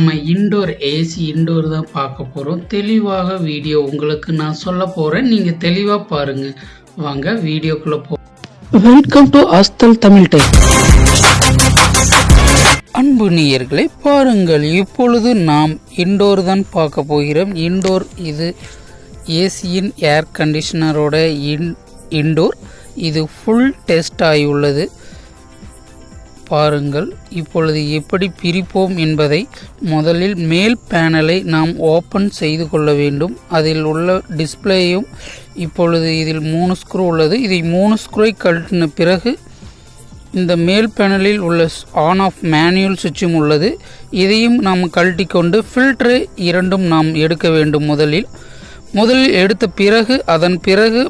நம்ம indoor AC indoor தான் பார்க்க போகிறோம். தெளிவாக வீடியோ உங்களுக்கு நான் சொல்ல போகிறேன், நீங்கள் தெளிவாக பாருங்கள். வாங்க வீடியோக்குள்ளே போ. வெல்கம் டு அஸ்தல் தமிழ் டைம். அன்பு நேயர்களை பாருங்கள், இப்பொழுது நாம் இன்டோர் தான் பார்க்க போகிறோம். இன்டோர் இது ஏசியின் ஏர் கண்டிஷனரோட இன்டோர். இது ஃபுல் டெஸ்ட் ஆகியுள்ளது. பாருங்கள், இப்பொழுது எப்படி பிரிப்போம் என்பதை முதலில் மேல் பேனலை நாம் ஓப்பன் செய்து கொள்ள வேண்டும். அதில் உள்ள டிஸ்பிளேயும் இப்பொழுது இதில் 3 ஸ்க்ரூ உள்ளது. இதை 3 ஸ்க்ரூவை கழட்டின பிறகு இந்த மேல் பேனலில் உள்ள ஆன் ஆஃப் மேனுவல் சுவிட்சும் உள்ளது. இதையும் நாம் கழட்டி கொண்டு ஃபில்டரை இரண்டும் நாம் எடுக்க வேண்டும். முதலில் எடுத்த பிறகு அதன் பிறகு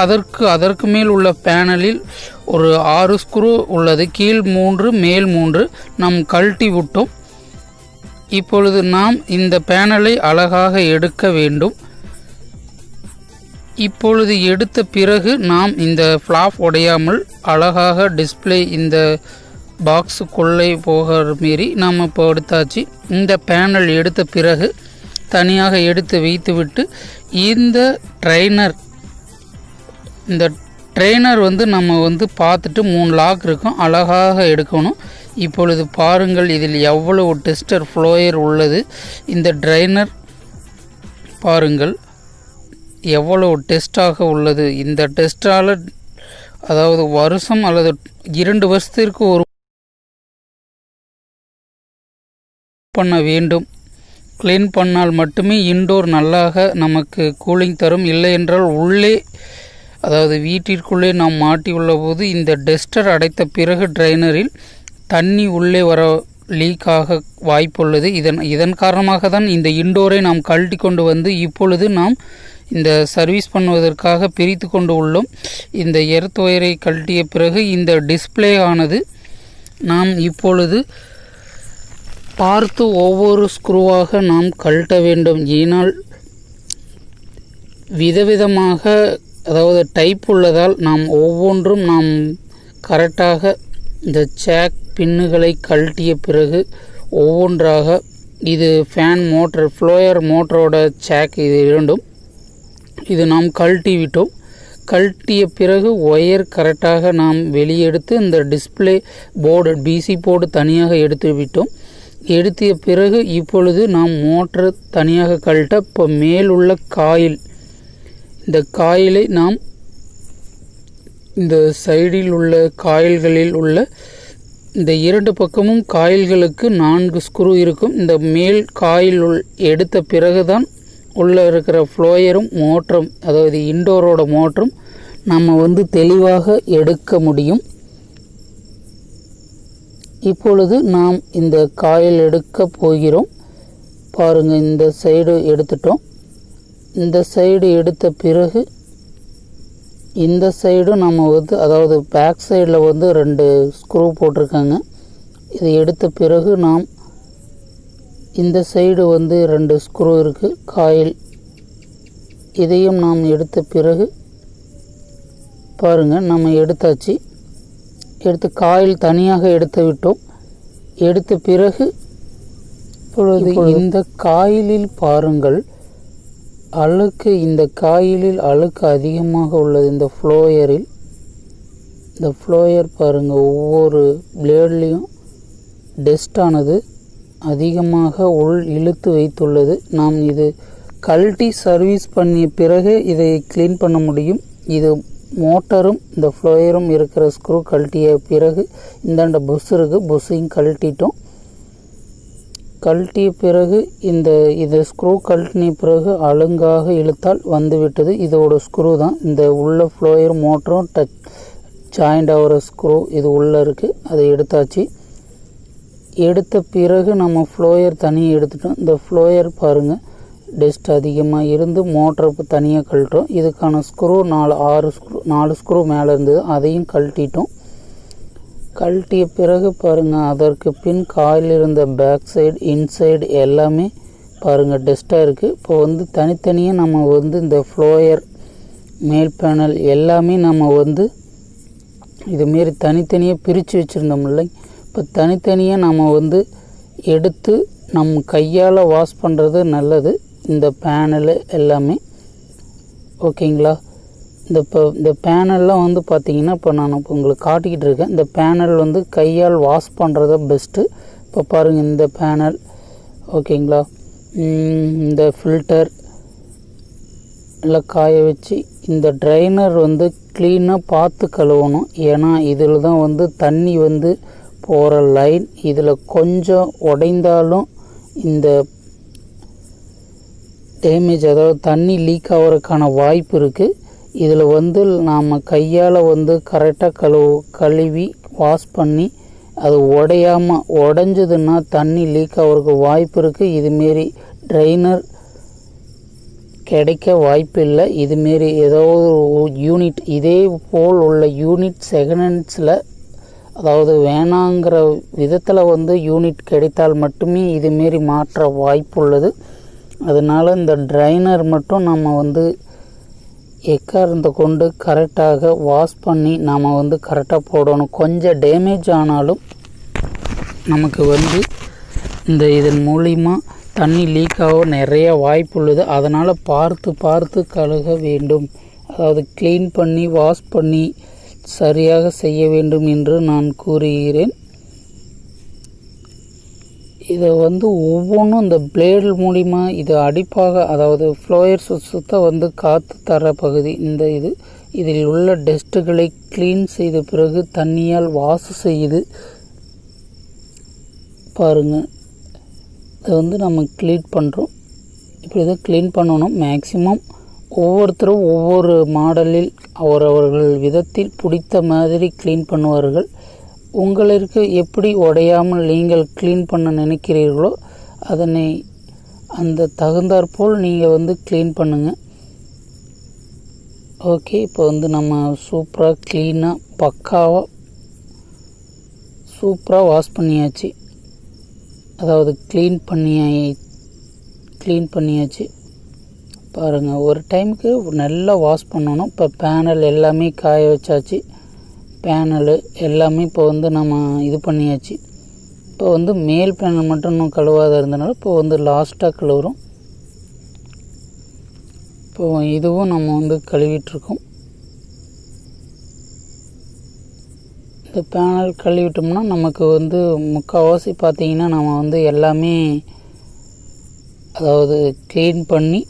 அதற்கு மேல் உள்ள பேனலில் ஒரு 6 ஸ்க்ரூ உள்ளது. கீழ் 3 மேல் 3 நாம் கழட்டி விட்டோம். இப்பொழுது நாம் இந்த பேனலை அழகாக எடுக்க வேண்டும். இப்பொழுது எடுத்த பிறகு நாம் இந்த ஃப்ளாப் உடையாமல் அழகாக டிஸ்பிளே இந்த பாக்ஸுக்குள்ளே போகிற மாரி நாம் இப்போ எடுத்தாச்சு. இந்த பேனல் எடுத்த பிறகு தனியாக எடுத்து வைத்துவிட்டு இந்த ட்ரெய்னர் நம்ம பார்த்துட்டு 3 லாக் இருக்கும், அழகாக எடுக்கணும். இப்பொழுது பாருங்கள், இதில் எவ்வளவு டெஸ்டர் ஃப்ளோயர் உள்ளது. இந்த ட்ரைனர் பாருங்கள் எவ்வளவு டெஸ்டாக உள்ளது. இந்த டெஸ்டால் அதாவது வருஷம் அல்லது 2 வருஷத்திற்கு ஒரு பண்ண வேண்டும். க்ளீன் பண்ணால் மட்டுமே இன்டோர் நல்லாக நமக்கு கூலிங் தரும். இல்லை என்றால் உள்ளே அதாவது வீட்டிற்குள்ளே நாம் மாட்டியுள்ள போது இந்த டெஸ்டர் அடைத்த பிறகு ட்ரைனரில் தண்ணி உள்ளே வர லீக் ஆக வாய்ப்புள்ளது. இதன் காரணமாக தான் இந்த இன்டோரை நாம் கழட்டி கொண்டு வந்து இப்பொழுது நாம் இந்த சர்வீஸ் பண்ணுவதற்காக பிரித்து கொண்டு உள்ளோம். இந்த எர்த் ஒயரை கழட்டிய பிறகு இந்த டிஸ்பிளே ஆனது நாம் இப்பொழுது பார்த்து ஒவ்வொரு ஸ்க்ரூவாக நாம் கழட்ட வேண்டும். ஏனால் விதவிதமாக அதாவது டைப் உள்ளதால் நாம் ஒவ்வொன்றும் நாம் கரெக்டாக இந்த சேக் பின்னுகளை கழட்டிய பிறகு ஒவ்வொன்றாக இது ஃபேன் மோட்டர் ஃப்ளோயர் மோட்டரோட சேக் இது இரண்டும் இது நாம் கழட்டி விட்டோம். கழட்டிய பிறகு ஒயர் கரெக்டாக நாம் வெளியெடுத்து இந்த டிஸ்பிளே போர்டு பிசி போர்டு தனியாக எடுத்து விட்டோம். எடுத்திய பிறகு இப்பொழுது நாம் மோட்டர் தனியாக கழட்ட இப்போ மேலுள்ள காயில் இந்த காயிலை நாம் இந்த சைடில் உள்ள காயில்களில் உள்ள இந்த 2 பக்கமும் காயில்களுக்கு 4 ஸ்க்ரூ இருக்கும். இந்த மேல் காயில் எடுத்த பிறகுதான் உள்ளே இருக்கிற ஃப்ளோயரும் மோட்டரும் அதாவது இன்டோரோட மோட்டரும் நம்ம தெளிவாக எடுக்க முடியும். இப்பொழுது நாம் இந்த காயில் எடுக்க போகிறோம். பாருங்கள், இந்த சைடு எடுத்துட்டோம். இந்த சைடு எடுத்த பிறகு இந்த சைடு நம்ம அதாவது பேக் சைடில் 2 ஸ்க்ரூ போட்டிருக்காங்க. இதை எடுத்த பிறகு நாம் இந்த சைடு 2 ஸ்க்ரூ இருக்குது காயில். இதையும் நாம் எடுத்த பிறகு பாருங்கள், நம்ம எடுத்தாச்சு. எடுத்து காயில் தனியாக எடுத்து விட்டோம். எடுத்த பிறகு இப்பொழுது இந்த காயிலில் பாருங்கள் இந்த காயிலில் அழுக்கு அதிகமாக உள்ளது. இந்த ஃப்ளோயர் பாருங்கள், ஒவ்வொரு பிளேட்லேயும் டஸ்டானது அதிகமாக இழுத்து வைத்துள்ளது. நாம் இது கழட்டி சர்வீஸ் பண்ணிய பிறகு இதை க்ளீன் பண்ண முடியும். இது மோட்டரும் இந்த ஃப்ளோயரும் இருக்கிற ஸ்க்ரூ கழட்டிய பிறகு இந்தாண்ட புஷ் இருக்குது, புஷ்ஷையும் கழட்டிட்டோம். கழட்டிய பிறகு இந்த ஸ்க்ரூ கழட்டின பிறகு அழுங்காக இழுத்தால் வந்துவிட்டது. இதோட ஸ்க்ரூ தான் இந்த உள்ள ஃப்ளோயர் மோட்டரும் ஜாயிண்ட் ஆகிற ஸ்க்ரூ இது உள்ளே இருக்குது. அதை எடுத்தாச்சு. எடுத்த பிறகு நம்ம ஃப்ளோயர் தனியாக எடுத்துட்டோம். இந்த ஃப்ளோயர் பாருங்கள் டஸ்ட் அதிகமாக இருந்து மோட்டருக்கு தனியாக கழட்டுறோம். இதுக்கான ஸ்க்ரூ 4 ஸ்க்ரூ மேலே இருந்தது, அதையும் கழட்டிட்டோம். கழட்டிய பிறகு பாருங்கள், அதற்கு பின் காயில் இருந்த பேக் சைடு இன்சைடு எல்லாமே பாருங்கள் டஸ்ட்டாக இருக்குது. இப்போ தனித்தனியாக நம்ம இந்த ஃப்ளோயர் மேல் பேனல் எல்லாமே நம்ம இதுமாரி தனித்தனியாக பிரித்து வச்சுருந்தோம் இல்லை. இப்போ தனித்தனியாக நம்ம எடுத்து நம் கையால் வாஷ் பண்ணுறது நல்லது. இந்த பேனலு எல்லாமே ஓகேங்களா. இந்த பேனல்லாம் வந்து பார்த்திங்கன்னா இப்போ நான் உங்களுக்கு காட்டிக்கிட்டு இருக்கேன். இந்த பேனல் வந்து கையால் வாஷ் பண்ணுறது பெஸ்ட்டு. இப்போ பாருங்கள் இந்த பேனல் ஓகேங்களா. இந்த ஃபில்டர் எல்லாம் காய வச்சு இந்த ட்ரைனர் வந்து க்ளீனாக பார்த்து கழுவணும். ஏன்னா இதில் தான் வந்து தண்ணி வந்து போகிற லைன். இதில் கொஞ்சம் உடைந்தாலும் இந்த டேமேஜ், அதாவது தண்ணி லீக் ஆகிறதுக்கான வாய்ப்பு இருக்குது. இதில் வந்து நாம் கையால் வந்து கரெக்டாக கழுவி வாஷ் பண்ணி அது உடைஞ்சதுன்னா தண்ணி லீக் ஆகிறதுக்கு வாய்ப்பு இருக்குது. இதுமாரி ட்ரைனர் கிடைக்க வாய்ப்பு இல்லை. இதுமாரி ஏதோ ஒரு யூனிட் இதே போல் உள்ள யூனிட் செகண்ட் ஹேண்ட்ஸில், அதாவது வேணாங்கிற விதத்தில் வந்து யூனிட் கிடைத்தால் மட்டுமே இதுமாரி மாற்ற வாய்ப்பு உள்ளது. அதனால் இந்த ட்ரைனர் மட்டும் நம்ம வந்து எக்காரணத்தை கொண்டு கரெக்டாக வாஷ் பண்ணி நாம் வந்து கரெக்டாக போடணும். கொஞ்சம் டேமேஜ் ஆனாலும் நமக்கு வந்து இதன் மூலிமா தண்ணி லீக் ஆக நிறைய வாய்ப்பு உள்ளது. அதனால் பார்த்து கழுக வேண்டும். அதாவது க்ளீன் பண்ணி வாஷ் பண்ணி சரியாக செய்ய வேண்டும் என்று நான் கூறுகிறேன். இதை வந்து ஒவ்வொன்றும் இந்த பிளேடு மூலிமா இது அடிப்பாக, அதாவது ஃப்ளோயர் சுத்த வந்து காற்று தர பகுதி இந்த இதில் உள்ள டஸ்ட்டுகளை க்ளீன் செய்த பிறகு தண்ணியால் வாஷ் செய்து பாருங்கள். இதை வந்து நம்ம க்ளீன் பண்ணுறோம். இப்படி தான் க்ளீன் பண்ணணும். மேக்ஸிமம் ஒவ்வொருத்தரும் ஒவ்வொரு மாடலில் அவரவர்கள் விதத்தில் பிடித்த மாதிரி க்ளீன் பண்ணுவார்கள். உங்களுக்கு எப்படி உடையாமல் நீங்கள் க்ளீன் பண்ண நினைக்கிறீர்களோ அதனை அந்த தகுந்தாற்போல் நீங்கள் வந்து க்ளீன் பண்ணுங்கள். ஓகே, இப்போ வந்து நம்ம சூப்பராக க்ளீனாக பக்காவாக சூப்பராக வாஷ் பண்ணியாச்சு. அதாவது க்ளீன் பண்ணியாச்சு பாருங்கள். ஒரு டைமுக்கு நல்லா வாஷ் பண்ணணும். இப்போ பேனல் எல்லாமே காய வச்சாச்சு. பேனலு எல்லாமே இப்போ வந்து நம்ம இது பண்ணியாச்சு. இப்போ வந்து மேல் பேனல் மட்டும் இன்னும் கழுவாத இருந்தனால இப்போ வந்து லாஸ்ட்டாக கழுவுறோம். இப்போ இதுவும் நம்ம வந்து கழுவிட்டுருக்கோம். இந்த பேனல் கழுவிட்டோம்னா நமக்கு வந்து முக்கால்வாசி பார்த்திங்கன்னா நம்ம வந்து எல்லாமே, அதாவது க்ளீன் பண்ணி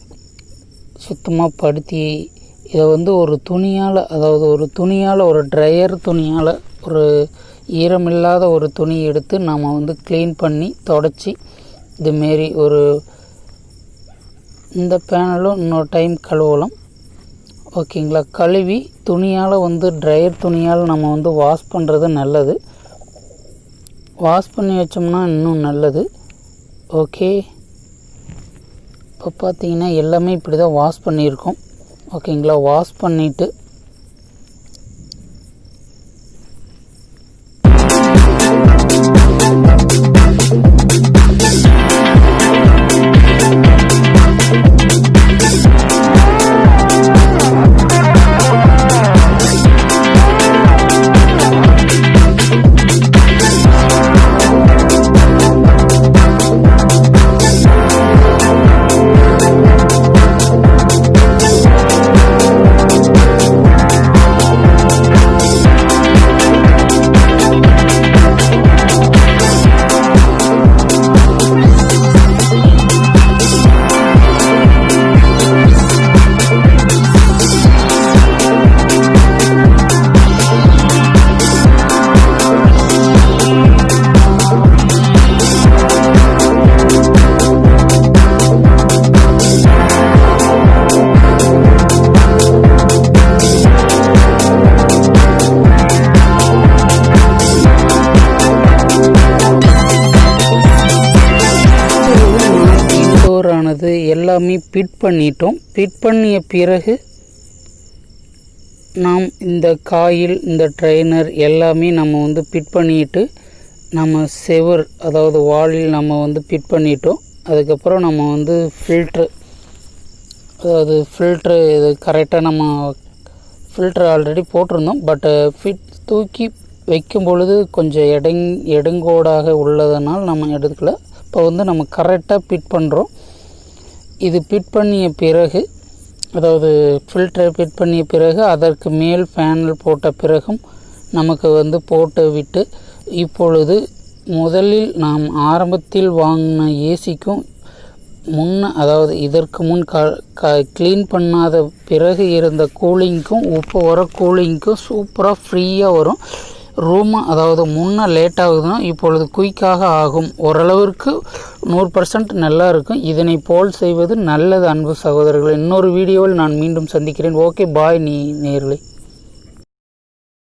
சுத்தமாக படுத்தி இதை வந்து ஒரு துணியால், அதாவது ஒரு ட்ரையர் துணியால், ஒரு ஈரமில்லாத ஒரு துணி எடுத்து நாம் வந்து க்ளீன் பண்ணி தொடச்சி இதுமாரி இந்த பேனலும் இன்னொரு டைம் கழுவலாம். ஓகேங்களா. கழுவி துணியால் வந்து ட்ரையர் துணியால் நம்ம வந்து வாஷ் பண்ணுறது நல்லது. வாஷ் பண்ணி வச்சோம்னா இன்னும் நல்லது. ஓகே, இப்போ பார்த்தீங்கன்னா எல்லாமே இப்படி தான் வாஷ் பண்ணியிருக்கோம். ஓகேங்களா. வாஷ் பண்ணிவிட்டு எல்லாமே ஃபிட் பண்ணிட்டோம். ஃபிட் பண்ணிய பிறகு நாம் இந்த காயில், இந்த ட்ரைனர் எல்லாமே நம்ம வந்து ஃபிட் பண்ணிட்டு நம்ம செவர், அதாவது வாலில் நம்ம வந்து ஃபிட் பண்ணிட்டோம். அதுக்கப்புறம் நம்ம வந்து ஃபில்ட்ரு, அதாவது ஃபில்ட்ரு இது கரெக்டாக நம்ம ஃபில்ட்ரு ஆல்ரெடி போட்டிருந்தோம். பட் தூக்கி வைக்கும் பொழுது கொஞ்சம் எடுங்கோடாக உள்ளதனால் நம்ம எடுக்கல. இப்போ வந்து நம்ம கரெக்டாக ஃபிட் பண்ணுறோம். இது ஃபிட் பண்ணிய பிறகு, அதாவது ஃபில்டரை ஃபிட் பண்ணிய பிறகு அதற்கு மேல் ஃபேனல் போட்ட பிறகும் நமக்கு வந்து போட்டு விட்டு, இப்பொழுது முதலில் நாம் ஆரம்பத்தில் வாங்கின ஏசிக்கும் அதாவது இதற்கு முன் க்ளீன் பண்ணாத பிறகு இருந்த கூலிங்க்கும் இப்போ வர கூலிங்க்கும் சூப்பராக ஃப்ரீயாக வரும். அதாவது முன்ன லேட் ஆகுதுன்னா இப்பொழுது குயிக்காக ஆகும். ஓரளவிற்கு 100% நல்லா இருக்கும். இதனை போல் செய்வது நல்லது அன்பு சகோதரர்கள். இன்னொரு வீடியோவில் நான் மீண்டும் சந்திக்கிறேன். ஓகே, பாய் நேயர்களே.